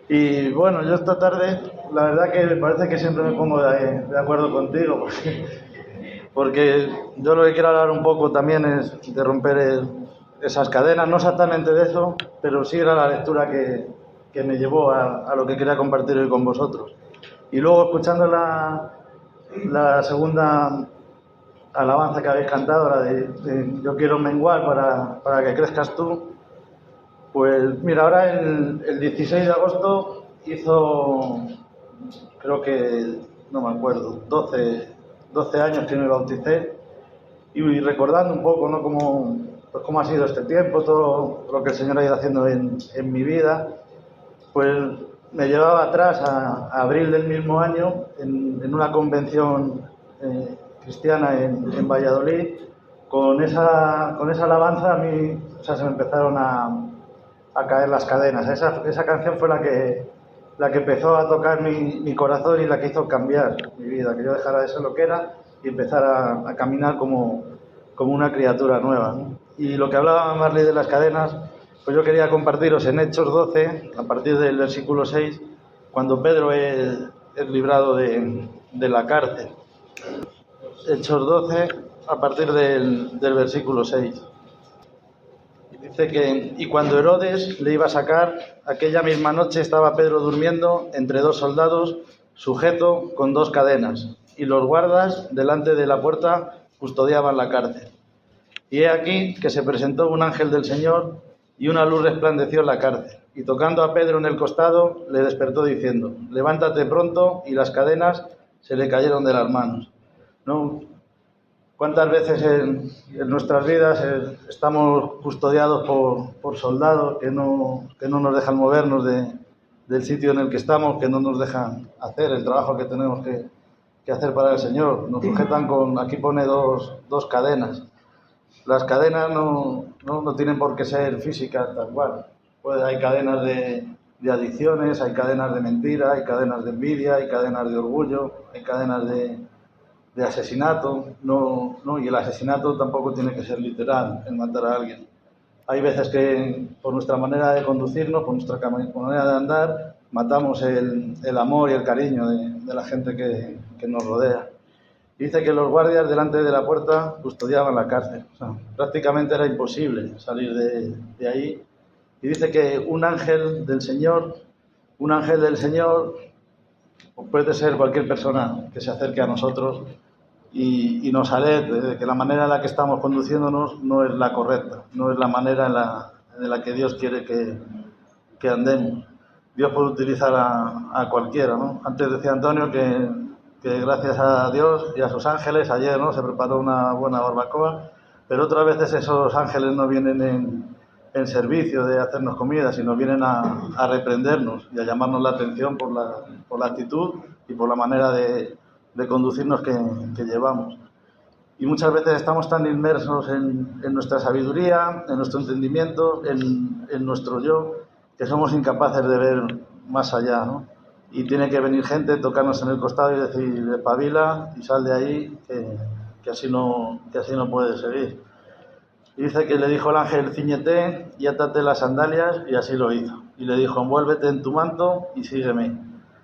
Y bueno, yo esta tarde, la verdad que me parece que siempre me pongo de acuerdo contigo, porque yo lo que quiero hablar un poco también es de romper esas cadenas, no exactamente de eso, pero sí era la lectura que me llevó a lo que quería compartir hoy con vosotros. Y luego escuchando la segunda alabanza que habéis cantado, la de Yo quiero menguar para que crezcas tú, pues mira, ahora el 16 de agosto hizo, creo que, no me acuerdo, 12 años que me bauticé y recordando un poco, ¿no? Cómo ha sido este tiempo, todo lo que el Señor ha ido haciendo en mi vida, pues me llevaba atrás a abril del mismo año en una convención cristiana en Valladolid. Con esa alabanza a mí, o sea, se me empezaron a caer las cadenas. Esa canción fue la que empezó a tocar mi corazón y la que hizo cambiar mi vida, que yo dejara de ser lo que era y empezara a caminar como una criatura nueva, ¿no? Y lo que hablaba Marley de las cadenas, pues yo quería compartiros en Hechos 12, a partir del versículo 6, cuando Pedro es librado de la cárcel. Hechos 12, a partir del versículo 6. Dice que, y cuando Herodes le iba a sacar, aquella misma noche estaba Pedro durmiendo entre dos soldados, sujeto con dos cadenas, y los guardas delante de la puerta custodiaban la cárcel. Y he aquí que se presentó un ángel del Señor, y una luz resplandeció en la cárcel, y tocando a Pedro en el costado, le despertó diciendo: levántate pronto, y las cadenas se le cayeron de las manos. ¿No? ¿Cuántas veces en nuestras vidas estamos custodiados por soldados que no nos dejan movernos del sitio en el que estamos, que no nos dejan hacer el trabajo que tenemos que hacer para el Señor? Nos sujetan aquí pone dos cadenas. Las cadenas no tienen por qué ser físicas tal cual. Pues hay cadenas de adicciones, hay cadenas de mentira, hay cadenas de envidia, hay cadenas de orgullo, hay cadenas de asesinato, y el asesinato tampoco tiene que ser literal, el matar a alguien. Hay veces que por nuestra manera de conducirnos, por nuestra manera de andar, matamos el amor y el cariño de la gente que nos rodea. Dice que los guardias delante de la puerta custodiaban la cárcel. O sea, prácticamente era imposible salir de ahí. Y dice que un ángel del Señor, puede ser cualquier persona que se acerque a nosotros y nos alerte de que la manera en la que estamos conduciéndonos no es la correcta, no es la manera en la que Dios quiere que andemos. Dios puede utilizar a cualquiera, ¿no? Antes decía Antonio que gracias a Dios y a sus ángeles ayer, ¿no?, se preparó una buena barbacoa, pero otras veces esos ángeles no vienen en servicio de hacernos comida, sino vienen a reprendernos y a llamarnos la atención por la actitud y por la manera de conducirnos que llevamos. Y muchas veces estamos tan inmersos en nuestra sabiduría, en nuestro entendimiento, en nuestro yo, que somos incapaces de ver más allá, ¿no? Y tiene que venir gente, tocarnos en el costado y decir: espabila y sal de ahí, que así no puedes seguir. Y dice que le dijo el ángel: cíñete y átate las sandalias, y así lo hizo. Y le dijo: envuélvete en tu manto y sígueme.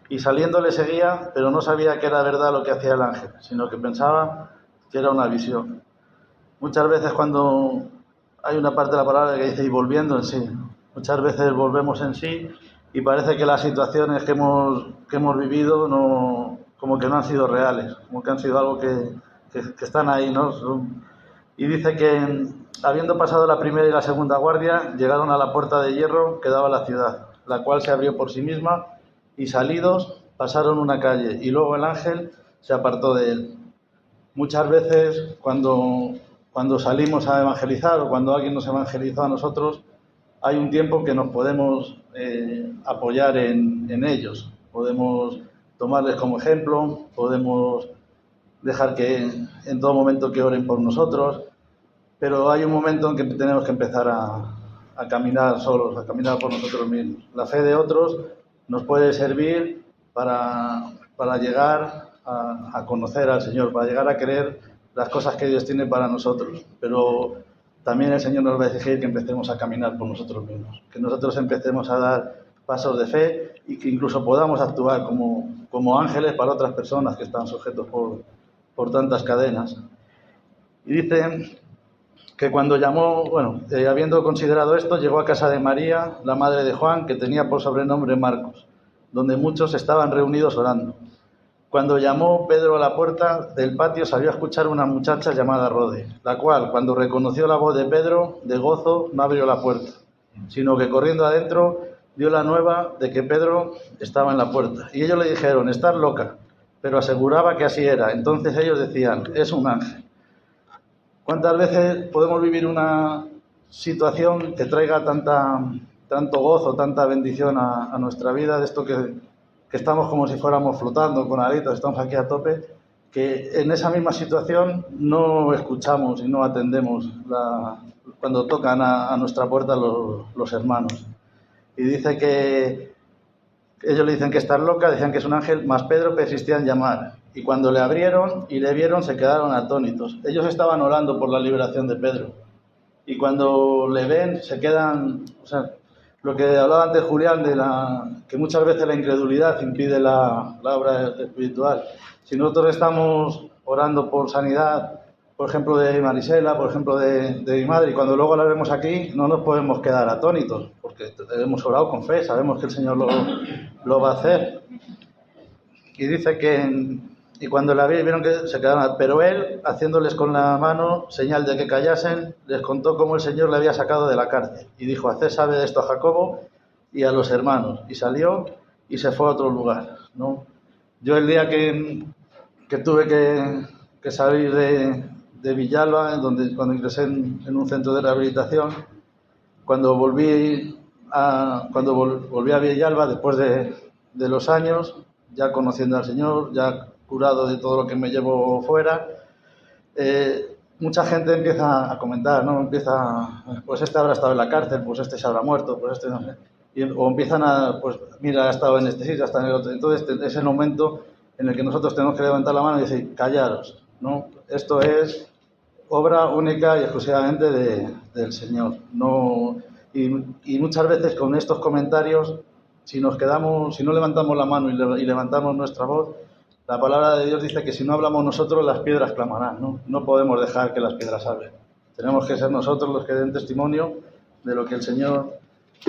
Y saliendo le seguía, pero no sabía que era verdad lo que hacía el ángel, sino que pensaba que era una visión. Muchas veces cuando hay una parte de la palabra que dice: y volviendo en sí, muchas veces volvemos en sí y parece que las situaciones que hemos vivido como que no han sido reales, como que han sido algo que están ahí, ¿no? Y dice que, habiendo pasado la primera y la segunda guardia, llegaron a la puerta de hierro que daba a la ciudad, la cual se abrió por sí misma, y salidos pasaron una calle, y luego el ángel se apartó de él. Muchas veces cuando salimos a evangelizar, o cuando alguien nos evangelizó a nosotros, hay un tiempo que nos podemos apoyar en ellos, podemos tomarles como ejemplo, podemos dejar que en todo momento que oren por nosotros, pero hay un momento en que tenemos que empezar a caminar solos, a caminar por nosotros mismos. La fe de otros nos puede servir para llegar a conocer al Señor, para llegar a creer las cosas que Dios tiene para nosotros, pero también el Señor nos va a exigir que empecemos a caminar por nosotros mismos, que nosotros empecemos a dar pasos de fe y que incluso podamos actuar como ángeles para otras personas que están sujetos por tantas cadenas. Y dice que cuando llamó, habiendo considerado esto, llegó a casa de María, la madre de Juan, que tenía por sobrenombre Marcos, donde muchos estaban reunidos orando. Cuando llamó Pedro a la puerta del patio, salió a escuchar una muchacha llamada Rode, la cual, cuando reconoció la voz de Pedro, de gozo, no abrió la puerta, sino que corriendo adentro dio la nueva de que Pedro estaba en la puerta. Y ellos le dijeron: estás loca, pero aseguraba que así era. Entonces ellos decían: es un ángel. ¿Cuántas veces podemos vivir una situación que traiga tanto gozo, tanta bendición a nuestra vida, de esto que estamos como si fuéramos flotando con alitas, estamos aquí a tope, que en esa misma situación no escuchamos y no atendemos cuando tocan a nuestra puerta los hermanos? Y dice que ellos le dicen que está loca, decían que es un ángel, mas Pedro persistía en llamar. Y cuando le abrieron y le vieron, se quedaron atónitos. Ellos estaban orando por la liberación de Pedro. Y cuando le ven, se quedan... lo que hablaba antes Julián, que muchas veces la incredulidad impide la obra espiritual. Si nosotros estamos orando por sanidad, por ejemplo, de Marisela, por ejemplo, de mi madre, y cuando luego la vemos aquí, no nos podemos quedar atónitos, porque hemos orado con fe, sabemos que el Señor lo va a hacer. Y dice y cuando la vieron que se quedaron, pero él, haciéndoles con la mano señal de que callasen, les contó cómo el Señor le había sacado de la cárcel. Y dijo: haced saber de esto a Jacobo y a los hermanos. Y salió y se fue a otro lugar, ¿no? Yo el día que tuve que salir de Villalba, cuando ingresé en un centro de rehabilitación, cuando volví a Villalba, después de los años, ya conociendo al Señor, ya curado de todo lo que me llevo fuera, mucha gente empieza a comentar, ¿no? Pues este habrá estado en la cárcel, pues este se habrá muerto, pues este no sé. O empiezan pues mira, ha estado en este sitio, está en el otro. Entonces es el momento en el que nosotros tenemos que levantar la mano y decir: callaros, ¿no? Esto es obra única y exclusivamente del Señor. No, y muchas veces con estos comentarios, si no levantamos la mano y levantamos nuestra voz, la palabra de Dios dice que si no hablamos nosotros, las piedras clamarán, ¿no? No podemos dejar que las piedras hablen. Tenemos que ser nosotros los que den testimonio de lo que el Señor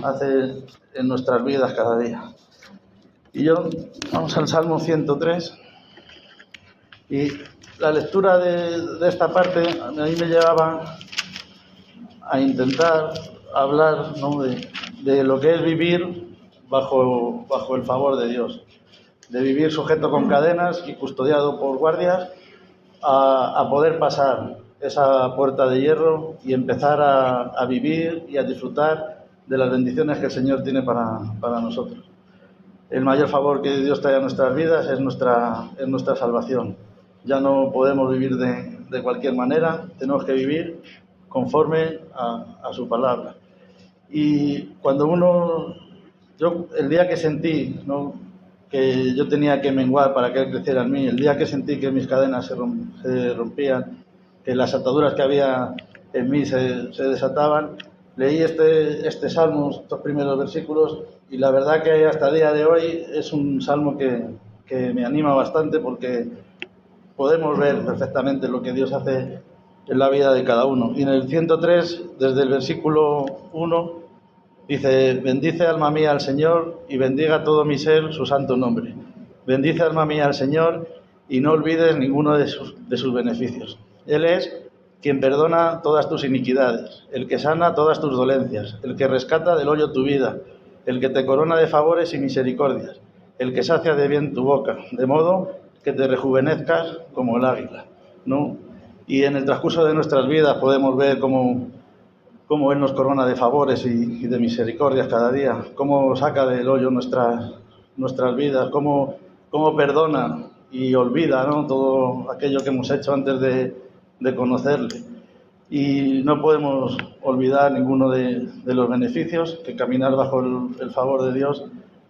hace en nuestras vidas cada día. Y vamos al Salmo 103. Y la lectura de esta parte a mí me llevaba a intentar hablar, ¿no?, de lo que es vivir bajo el favor de Dios, de vivir sujeto con cadenas y custodiado por guardias, a poder pasar esa puerta de hierro y empezar a vivir y a disfrutar de las bendiciones que el Señor tiene para nosotros. El mayor favor que Dios trae a nuestras vidas es nuestra salvación. Ya no podemos vivir de cualquier manera, tenemos que vivir conforme a su palabra. Y cuando el día que sentí, ¿no?, que yo tenía que menguar para que Él creciera en mí, el día que sentí que mis cadenas se rompían, que las ataduras que había en mí se desataban, leí este salmo, estos primeros versículos, y la verdad que hasta el día de hoy es un salmo que me anima bastante, porque podemos ver perfectamente lo que Dios hace en la vida de cada uno. Y en el 103, desde el versículo 1, dice: bendice alma mía al Señor y bendiga todo mi ser su santo nombre. Bendice alma mía al Señor y no olvides ninguno de sus beneficios. Él es quien perdona todas tus iniquidades, el que sana todas tus dolencias, el que rescata del hoyo tu vida, el que te corona de favores y misericordias, el que sacia de bien tu boca, de modo que te rejuvenezcas como el águila, ¿no? Y en el transcurso de nuestras vidas podemos ver cómo Él nos corona de favores y de misericordias cada día, cómo saca del hoyo nuestras vidas, cómo perdona y olvida, ¿no?, todo aquello que hemos hecho antes de conocerle. Y no podemos olvidar ninguno de los beneficios que caminar bajo el favor de Dios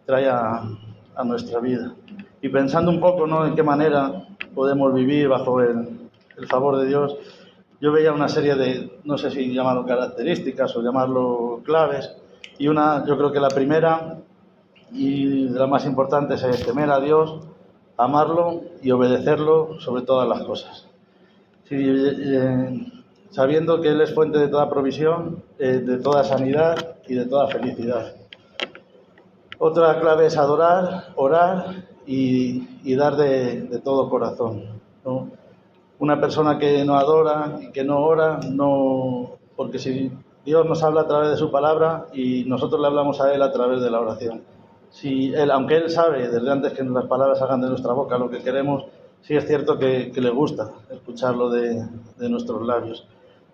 trae a nuestra vida. Y pensando un poco, ¿no?, en qué manera podemos vivir bajo el favor de Dios, yo veía una serie de, no sé si llamarlo características o llamarlo claves, y yo creo que la primera y de las más importantes es temer a Dios, amarlo y obedecerlo sobre todas las cosas. Sí, sabiendo que Él es fuente de toda provisión, de toda sanidad y de toda felicidad. Otra clave es adorar, orar y dar de todo corazón, ¿no? Una persona que no adora y que no ora, no, porque si Dios nos habla a través de su palabra y nosotros le hablamos a Él a través de la oración. Si Él, aunque Él sabe desde antes que las palabras salgan de nuestra boca lo que queremos, sí es cierto que le gusta escucharlo de nuestros labios.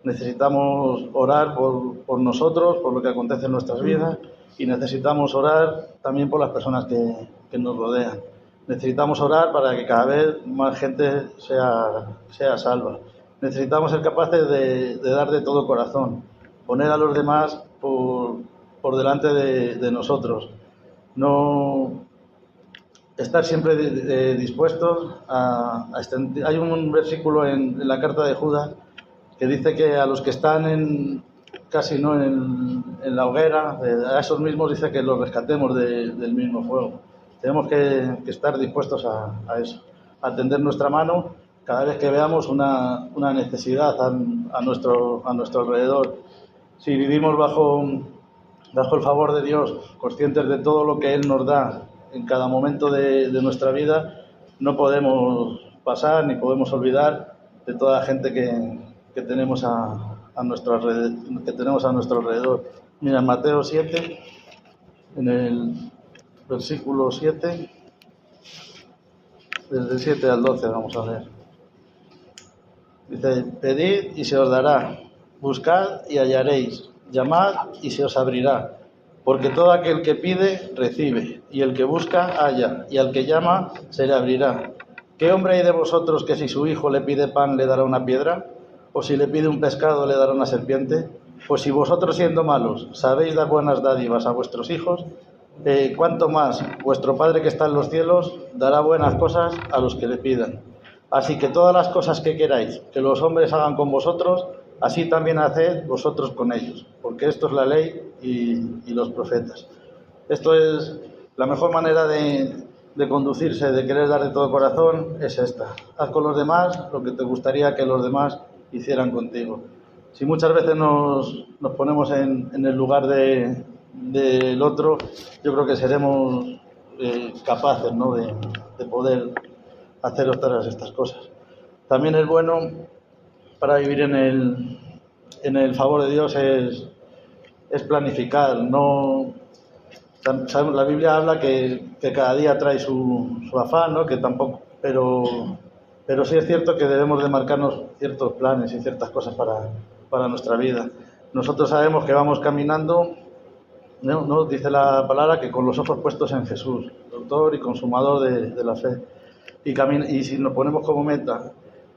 Necesitamos orar por nosotros, por lo que acontece en nuestras vidas, y necesitamos orar también por las personas que nos rodean. Necesitamos orar para que cada vez más gente sea salva. Necesitamos ser capaces de dar de todo corazón, poner a los demás por delante de nosotros. No estar siempre dispuestos a extender. Hay un versículo en la carta de Judas que dice que a los que están casi no en la hoguera, a esos mismos dice que los rescatemos del mismo fuego. Tenemos que estar dispuestos a eso, a tender nuestra mano cada vez que veamos una necesidad a nuestro alrededor. Si vivimos bajo el favor de Dios, conscientes de todo lo que Él nos da en cada momento de nuestra vida, no podemos pasar ni podemos olvidar de toda la gente que tenemos a nuestro alrededor. Mira, en Mateo 7, en el versículo 7, desde el 7 al 12, vamos a ver. Dice: pedid y se os dará, buscad y hallaréis, llamad y se os abrirá, porque todo aquel que pide, recibe, y el que busca, halla, y al que llama, se le abrirá. ¿Qué hombre hay de vosotros que si su hijo le pide pan, le dará una piedra? ¿O si le pide un pescado, le dará una serpiente? Pues si vosotros, siendo malos, sabéis dar buenas dádivas a vuestros hijos, cuánto más vuestro Padre que está en los cielos dará buenas cosas a los que le pidan. Así que todas las cosas que queráis que los hombres hagan con vosotros, así también haced vosotros con ellos, porque esto es la ley y los profetas. Esto es la mejor manera de conducirse, de querer dar de todo corazón, es esta. Haz con los demás lo que te gustaría que los demás hicieran contigo. Si muchas veces nos ponemos en el lugar del otro, yo creo que seremos capaces, ¿no?, de poder hacer todas estas cosas. También es bueno para vivir en el favor de Dios es planificar. No, sabemos, la Biblia habla que cada día trae su afán, ¿no?, que tampoco, pero sí es cierto que debemos de marcarnos ciertos planes y ciertas cosas para nuestra vida. Nosotros sabemos que vamos caminando, ¿no? Dice la palabra que con los ojos puestos en Jesús, autor y consumador de la fe. Y si nos ponemos como meta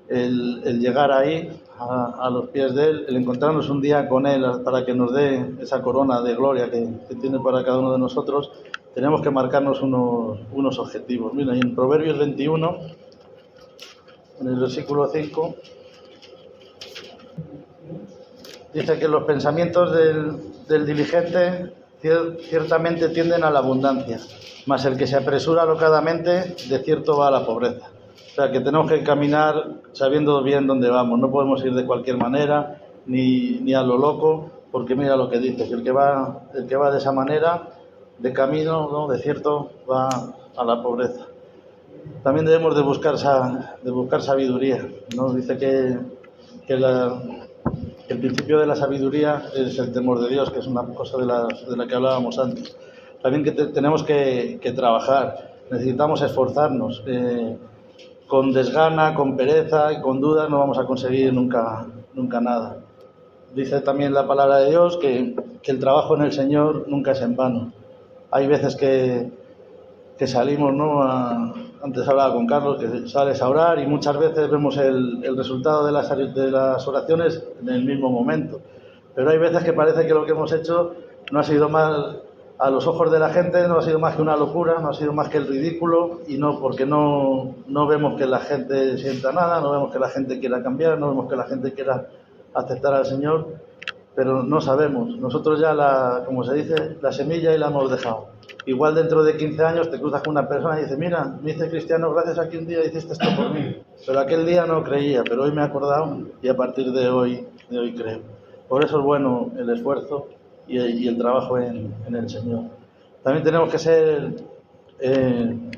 el llegar ahí, a los pies de Él, el encontrarnos un día con Él para que nos dé esa corona de gloria que tiene para cada uno de nosotros, tenemos que marcarnos unos objetivos. Mira, y en Proverbios 21, en el versículo 5, dice que los pensamientos del diligente ciertamente tienden a la abundancia, mas el que se apresura alocadamente, de cierto va a la pobreza. O sea, que tenemos que caminar sabiendo bien dónde vamos. No podemos ir de cualquier manera, ni a lo loco, porque mira lo que dice, que el que va de esa manera, de camino, ¿no?, de cierto, va a la pobreza. También debemos de buscar sabiduría, ¿no? Dice que el principio de la sabiduría es el temor de Dios, que es una cosa de la que hablábamos antes. También que tenemos que trabajar, necesitamos esforzarnos. Con desgana, con pereza y con dudas no vamos a conseguir nunca nada. Dice también la palabra de Dios que el trabajo en el Señor nunca es en vano. Hay veces que salimos, ¿no? Antes hablaba con Carlos, que sales a orar y muchas veces vemos el resultado de las oraciones en el mismo momento. Pero hay veces que parece que lo que hemos hecho no ha sido más, a los ojos de la gente, no ha sido más que una locura, no ha sido más que el ridículo, y no, porque no vemos que la gente sienta nada, no vemos que la gente quiera cambiar, no vemos que la gente quiera aceptar al Señor, pero no sabemos. Nosotros ya, como se dice, la semilla y la hemos dejado. Igual dentro de 15 años te cruzas con una persona y dices, mira, me hice cristiano gracias a que un día hiciste esto por mí. Pero aquel día no creía, pero hoy me he acordado y a partir de hoy creo. Por eso es bueno el esfuerzo y el trabajo en el Señor. También tenemos que ser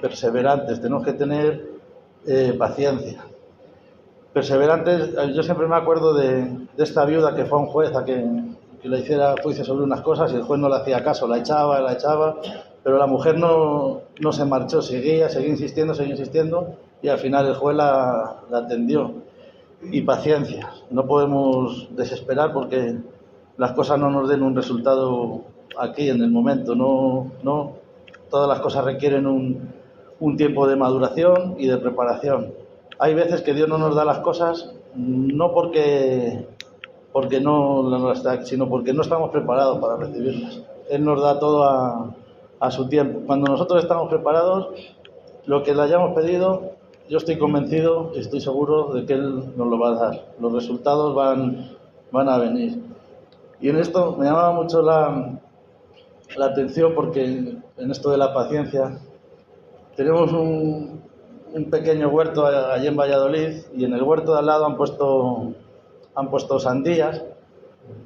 perseverantes, tenemos que tener paciencia. Perseverantes, yo siempre me acuerdo de esta viuda que fue a un juez a que le hiciera juicio sobre unas cosas y el juez no le hacía caso, la echaba, pero la mujer no se marchó, seguía insistiendo y al final el juez la atendió. Y paciencia, no podemos desesperar porque las cosas no nos den un resultado aquí en el momento, no todas las cosas requieren un tiempo de maduración y de preparación. Hay veces que Dios no nos da las cosas no porque no las da, sino porque no estamos preparados para recibirlas. Él nos da todo a su tiempo. Cuando nosotros estamos preparados, lo que le hayamos pedido, yo estoy convencido, estoy seguro de que Él nos lo va a dar. Los resultados van a venir. Y en esto me llamaba mucho la atención porque en esto de la paciencia tenemos un pequeño huerto allí en Valladolid y en el huerto de al lado han puesto sandías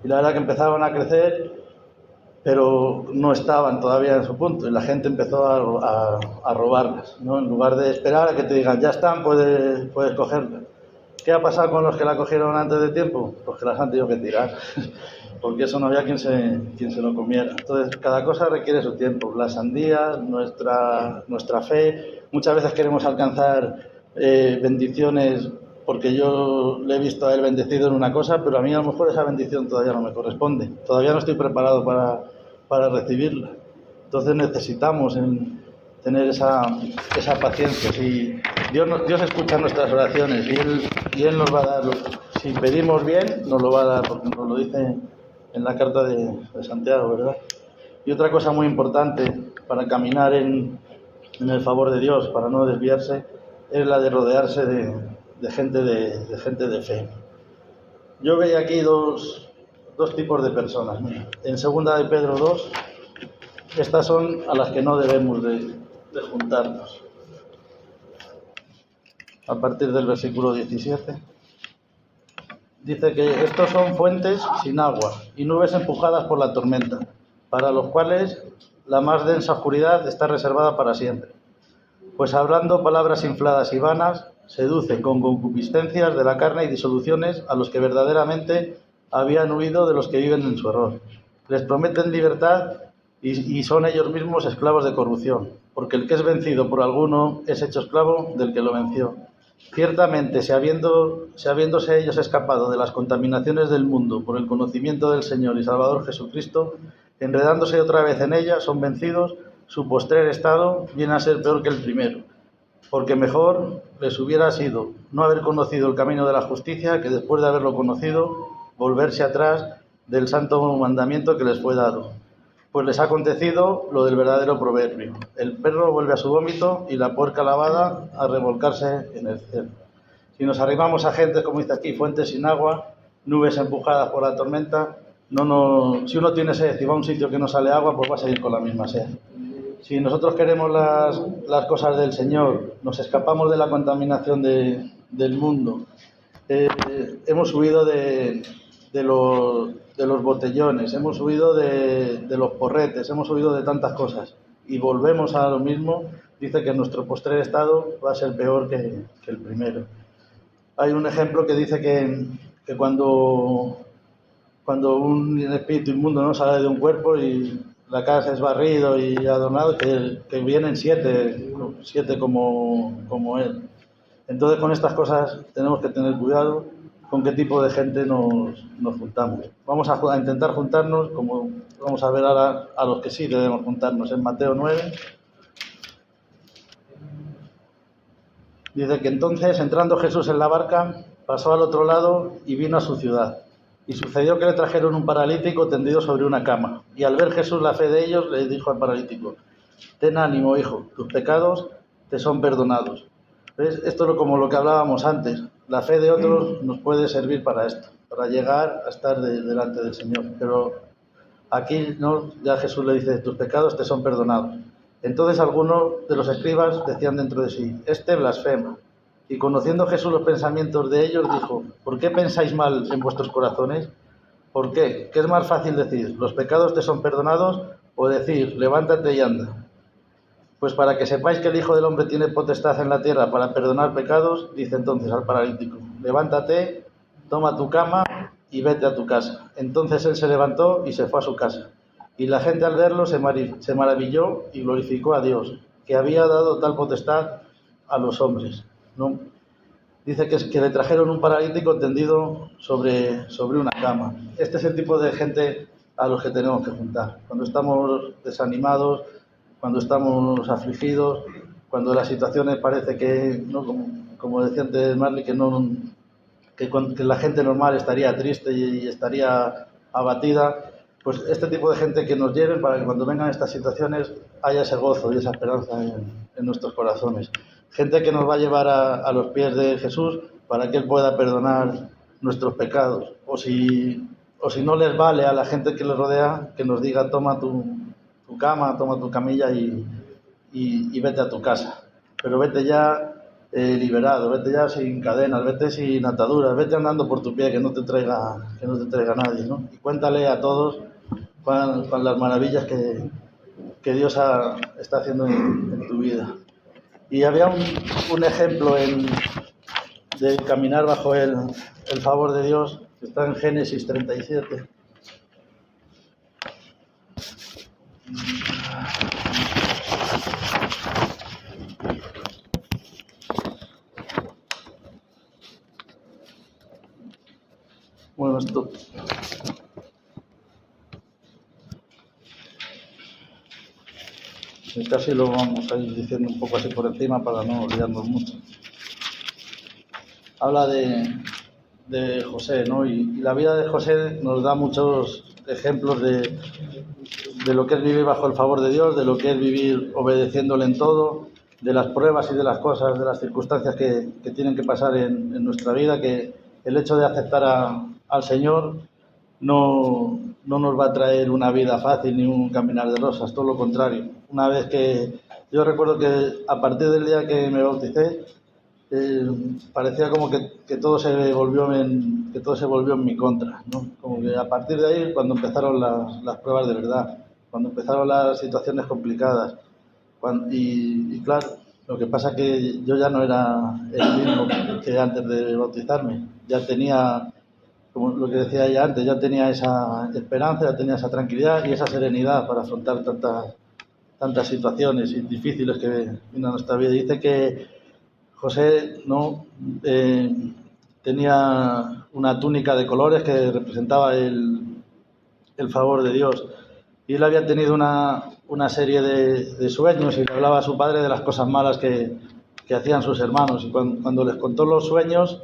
y la verdad que empezaron a crecer, pero no estaban todavía en su punto y la gente empezó a robarlas, ¿no? En lugar de esperar a que te digan, ya están, puedes cogerlas. ¿Qué ha pasado con los que la cogieron antes de tiempo? Pues que las han tenido que tirar, porque eso no había quien se lo comiera. Entonces, cada cosa requiere su tiempo. Las sandías, nuestra fe, muchas veces queremos alcanzar bendiciones porque yo le he visto a él bendecido en una cosa, pero a mí a lo mejor esa bendición todavía no me corresponde. Todavía no estoy preparado para recibirla. Entonces necesitamos tener esa paciencia. Si Dios escucha nuestras oraciones y Él nos va a dar. Si pedimos bien, nos lo va a dar, porque nos lo dice en la carta de Santiago, ¿verdad? Y otra cosa muy importante para caminar en el favor de Dios, para no desviarse, es la de rodearse de gente de fe. Yo veía aquí dos tipos de personas. Mira, en 2 de Pedro 2, estas son a las que no debemos de juntarnos. A partir del versículo 17. Dice que estos son fuentes sin agua y nubes empujadas por la tormenta, para los cuales la más densa oscuridad está reservada para siempre. Pues hablando palabras infladas y vanas, seducen con concupiscencias de la carne y disoluciones a los que verdaderamente habían huido de los que viven en su error. Les prometen libertad y son ellos mismos esclavos de corrupción, porque el que es vencido por alguno es hecho esclavo del que lo venció. Ciertamente, si habiéndose ellos escapado de las contaminaciones del mundo por el conocimiento del Señor y Salvador Jesucristo, enredándose otra vez en ella, son vencidos, su postrer estado viene a ser peor que el primero, porque mejor les hubiera sido no haber conocido el camino de la justicia que después de haberlo conocido, volverse atrás del santo mandamiento que les fue dado. Pues les ha acontecido lo del verdadero proverbio: el perro vuelve a su vómito y la puerca lavada a revolcarse en el cielo. Si nos arrimamos a gente, como dice aquí, fuentes sin agua, nubes empujadas por la tormenta, si uno tiene sed y va a un sitio que no sale agua, pues va a seguir con la misma sed. Si nosotros queremos las cosas del Señor, nos escapamos de la contaminación del mundo, hemos huido de los botellones, hemos huido de los porretes, hemos huido de tantas cosas y volvemos a lo mismo, dice que nuestro postrer estado va a ser peor que el primero. Hay un ejemplo que dice que cuando un espíritu inmundo no sale de un cuerpo y la casa es barrido y adornado, que vienen 7 como él. Entonces, con estas cosas tenemos que tener cuidado con qué tipo de gente nos juntamos. Vamos a intentar juntarnos, como vamos a ver ahora, a los que sí debemos juntarnos. En Mateo 9 dice que entonces, entrando Jesús en la barca, pasó al otro lado y vino a su ciudad. Y sucedió que le trajeron un paralítico tendido sobre una cama. Y al ver Jesús la fe de ellos, le dijo al paralítico: ten ánimo, hijo, tus pecados te son perdonados. ¿Ves? Esto es como lo que hablábamos antes. La fe de otros nos puede servir para esto, para llegar a estar delante del Señor. Pero Aquí no, ya Jesús le dice, tus pecados te son perdonados. Entonces algunos de los escribas decían dentro de sí, este blasfema. Y conociendo Jesús los pensamientos de ellos, dijo, ¿por qué pensáis mal en vuestros corazones? ¿Por qué? ¿Qué es más fácil decir, los pecados te son perdonados, o decir, levántate y anda? Pues para que sepáis que el Hijo del Hombre tiene potestad en la tierra para perdonar pecados, dice entonces al paralítico, levántate, toma tu cama y vete a tu casa. Entonces él se levantó y se fue a su casa. Y la gente al verlo se maravilló y glorificó a Dios, que había dado tal potestad a los hombres, ¿no? Dice que le trajeron un paralítico tendido sobre una cama. Este es el tipo de gente a los que tenemos que juntar. Cuando estamos desanimados, cuando estamos afligidos, cuando las situaciones parece que, ¿no? como decía antes Marley, que la gente normal estaría triste y estaría abatida, pues este tipo de gente que nos lleven para que cuando vengan estas situaciones haya ese gozo y esa esperanza en nuestros corazones. Gente que nos va a llevar a los pies de Jesús para que Él pueda perdonar nuestros pecados. O si no les vale a la gente que les rodea, que nos diga, toma tu cama, toma tu camilla y vete a tu casa. Pero vete ya liberado, vete ya sin cadenas, vete sin ataduras, vete andando por tu pie, que no te traiga nadie, ¿no? Y cuéntale a todos con las maravillas que Dios está haciendo en tu vida. Y había un ejemplo de caminar bajo el favor de Dios, que está en Génesis 37. Bueno, esto casi lo vamos a ir diciendo un poco así por encima para no olvidarnos mucho. Habla de José, ¿no? Y la vida de José nos da muchos ejemplos de lo que es vivir bajo el favor de Dios, de lo que es vivir obedeciéndole en todo, de las pruebas y de las cosas, de las circunstancias que tienen que pasar en nuestra vida, que el hecho de aceptar al Señor no nos va a traer una vida fácil ni un caminar de rosas, todo lo contrario. Una vez que yo recuerdo que a partir del día que me bauticé, parecía como que todo se volvió en mi contra, ¿no? Como que a partir de ahí, cuando empezaron las pruebas de verdad, cuando empezaron las situaciones complicadas, y claro, lo que pasa es que yo ya no era el mismo que antes de bautizarme, ya tenía, como lo que decía ella antes, ya tenía esa esperanza, ya tenía esa tranquilidad y esa serenidad para afrontar tantas situaciones difíciles que vienen a nuestra vida. Dice que José tenía una túnica de colores que representaba el favor de Dios. Y él había tenido una serie de sueños y le hablaba a su padre de las cosas malas que hacían sus hermanos. Y cuando les contó los sueños,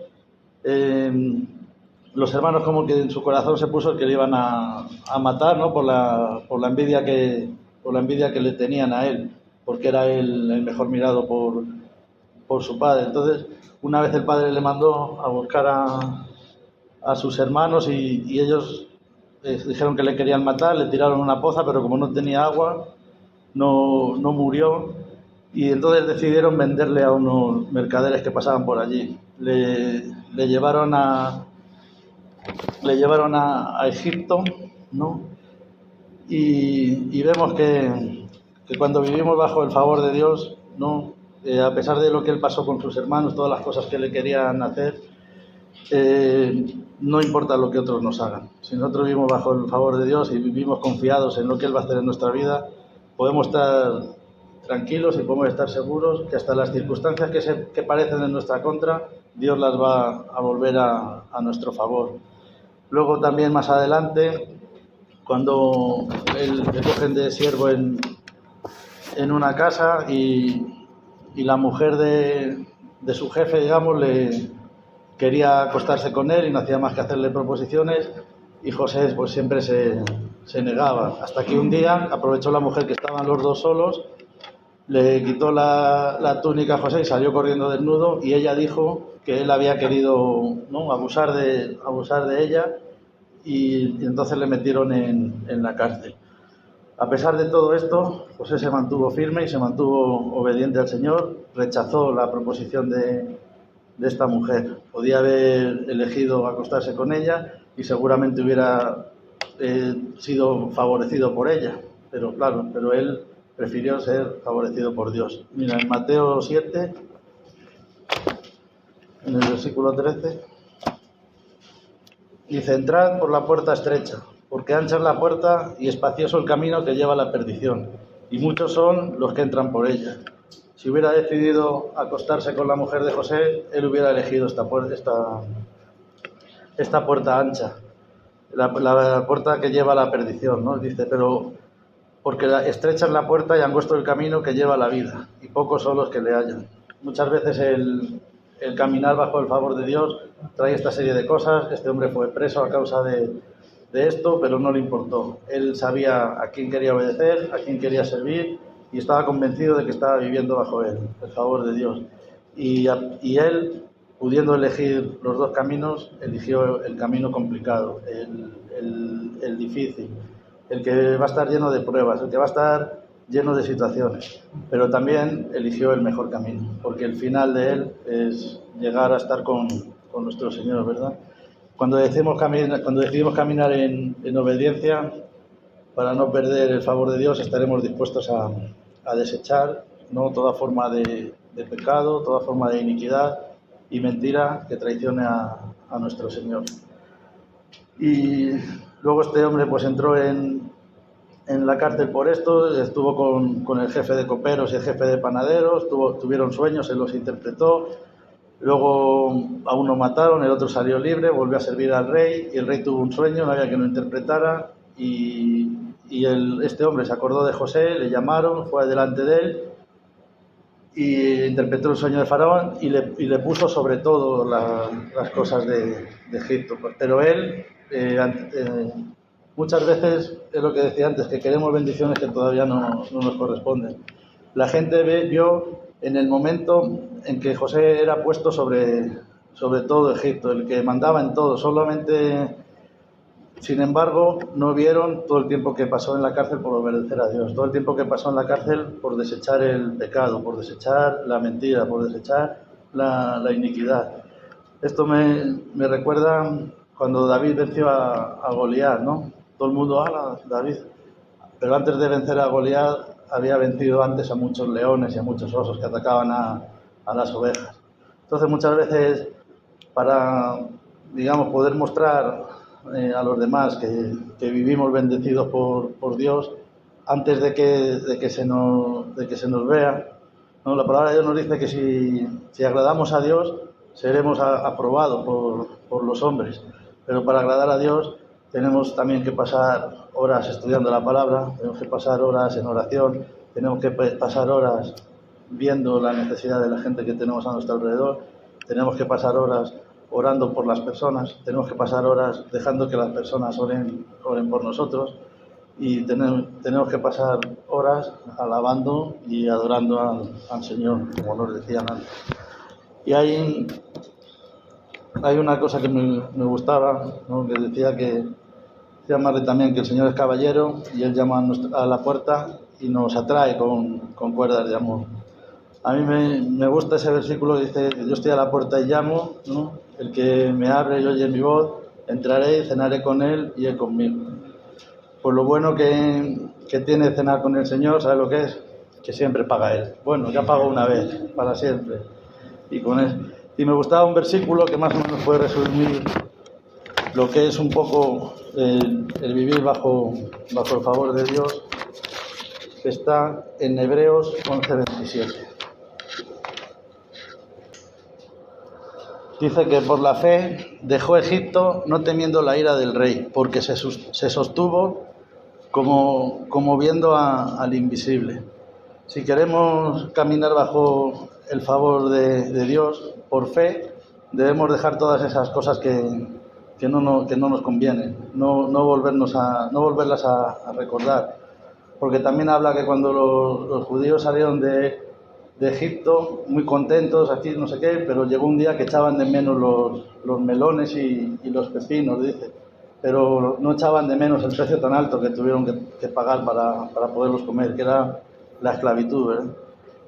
los hermanos como que en su corazón se puso que le iban a matar, ¿no? por la envidia que le tenían a él, porque era él el mejor mirado por su padre. Entonces, una vez el padre le mandó a buscar a sus hermanos y ellos dijeron que le querían matar, le tiraron una poza, pero como no tenía agua, no murió. Y entonces decidieron venderle a unos mercaderes que pasaban por allí. Le llevaron a Egipto, ¿no? Y vemos que cuando vivimos bajo el favor de Dios, ¿no? A pesar de lo que él pasó con sus hermanos, todas las cosas que le querían hacer, no importa lo que otros nos hagan. Si nosotros vivimos bajo el favor de Dios y vivimos confiados en lo que Él va a hacer en nuestra vida, podemos estar tranquilos y podemos estar seguros que hasta las circunstancias que parecen en nuestra contra, Dios las va a volver a nuestro favor. Luego también más adelante, cuando le cogen de siervo en una casa y la mujer de su jefe, digamos, le quería acostarse con él y no hacía más que hacerle proposiciones, y José pues siempre se negaba, hasta que un día aprovechó la mujer que estaban los dos solos, le quitó la túnica a José y salió corriendo desnudo, y ella dijo que él había querido, ¿no? abusar de ella y entonces le metieron en la cárcel. A pesar de todo esto, José se mantuvo firme y se mantuvo obediente al Señor, rechazó la proposición de esta mujer. Podía haber elegido acostarse con ella y seguramente hubiera sido favorecido por ella, pero claro, pero él prefirió ser favorecido por Dios. Mira, en Mateo 7, en el versículo 13, dice: entrad por la puerta estrecha, porque ancha es la puerta y espacioso el camino que lleva a la perdición, y muchos son los que entran por ella. Si hubiera decidido acostarse con la mujer de José, él hubiera elegido esta puerta ancha, la puerta que lleva a la perdición, ¿no? Dice, pero porque estrecha es la puerta y angosto el camino que lleva a la vida, y pocos son los que le hallan. Muchas veces el caminar bajo el favor de Dios trae esta serie de cosas. Este hombre fue preso a causa de esto, pero no le importó. Él sabía a quién quería obedecer, a quién quería servir, y estaba convencido de que estaba viviendo bajo el favor de Dios. Y él, pudiendo elegir los dos caminos, eligió el camino complicado, el difícil, el que va a estar lleno de pruebas, el que va a estar lleno de situaciones, pero también eligió el mejor camino, porque el final de él es llegar a estar con nuestro Señor, ¿verdad? Cuando decidimos caminar en obediencia, para no perder el favor de Dios, estaremos dispuestos a desechar, ¿no?, toda forma de pecado, toda forma de iniquidad y mentira que traicione a nuestro Señor. Y luego este hombre pues entró en la cárcel por esto, estuvo con el jefe de coperos y el jefe de panaderos, tuvieron sueños, él los interpretó. Luego a uno mataron, el otro salió libre, volvió a servir al rey, y el rey tuvo un sueño, no había que lo interpretara, y este hombre se acordó de José, le llamaron, fue delante de él y interpretó el sueño de Faraón y le puso sobre todo las cosas de Egipto. Pero él, muchas veces, es lo que decía antes, que queremos bendiciones que todavía no nos corresponden. La gente vio en el momento en que José era puesto sobre todo Egipto, el que mandaba en todo. Solamente, sin embargo, no vieron todo el tiempo que pasó en la cárcel por obedecer a Dios, todo el tiempo que pasó en la cárcel por desechar el pecado, por desechar la mentira, por desechar la iniquidad. Esto me recuerda cuando David venció a Goliat, ¿no? Todo el mundo, ¡hala, David! Pero antes de vencer a Goliat, había vencido antes a muchos leones y a muchos osos que atacaban a las ovejas. Entonces, muchas veces, para, digamos, poder mostrar a los demás que vivimos bendecidos por Dios, antes de que se nos vea, ¿no? La palabra de Dios nos dice que si agradamos a Dios, seremos aprobados por los hombres. Pero para agradar a Dios tenemos también que pasar horas estudiando la palabra, tenemos que pasar horas en oración, tenemos que pasar horas viendo la necesidad de la gente que tenemos a nuestro alrededor, tenemos que pasar horas orando por las personas, tenemos que pasar horas dejando que las personas oren por nosotros, y tenemos que pasar horas alabando y adorando al Señor, como nos decían antes. Y hay una cosa que me gustaba, ¿no?, que decía que llamarle también que el Señor es caballero y Él llama a la puerta y nos atrae con cuerdas de amor. A mí me gusta ese versículo que dice: yo estoy a la puerta y llamo, ¿no? El que me abre y oye mi voz, entraré y cenaré con Él y Él conmigo. Pues lo bueno que tiene cenar con el Señor, ¿sabe lo que es? Que siempre paga Él. Bueno, ya pagó una vez, para siempre. Y con Él. Y me gustaba un versículo que más o menos puede resumir lo que es un poco el vivir bajo el favor de Dios, que está en Hebreos 11:27. Dice que por la fe dejó Egipto no temiendo la ira del rey, porque se sostuvo como viendo al invisible. Si queremos caminar bajo el favor de Dios por fe, debemos dejar todas esas cosas que no nos convienen, no volverlas a recordar. Porque también habla que cuando los judíos salieron de Egipto, muy contentos, aquí no sé qué, pero llegó un día que echaban de menos los melones y los pepinos, dice. pero no echaban de menos el precio tan alto que tuvieron que pagar para poderlos comer, que era la esclavitud, ¿verdad?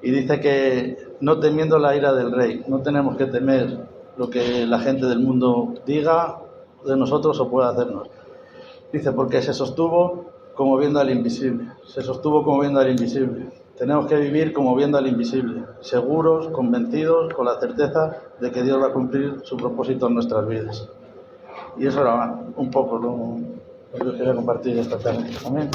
Y dice que no temiendo la ira del rey, no tenemos que temer lo que la gente del mundo diga de nosotros o pueda hacernos. Dice, porque se sostuvo como viendo al invisible, se sostuvo como viendo al invisible. Tenemos que vivir como viendo al invisible, seguros, convencidos, con la certeza de que Dios va a cumplir su propósito en nuestras vidas. Y eso era un poco lo que quería compartir esta tarde. Amén.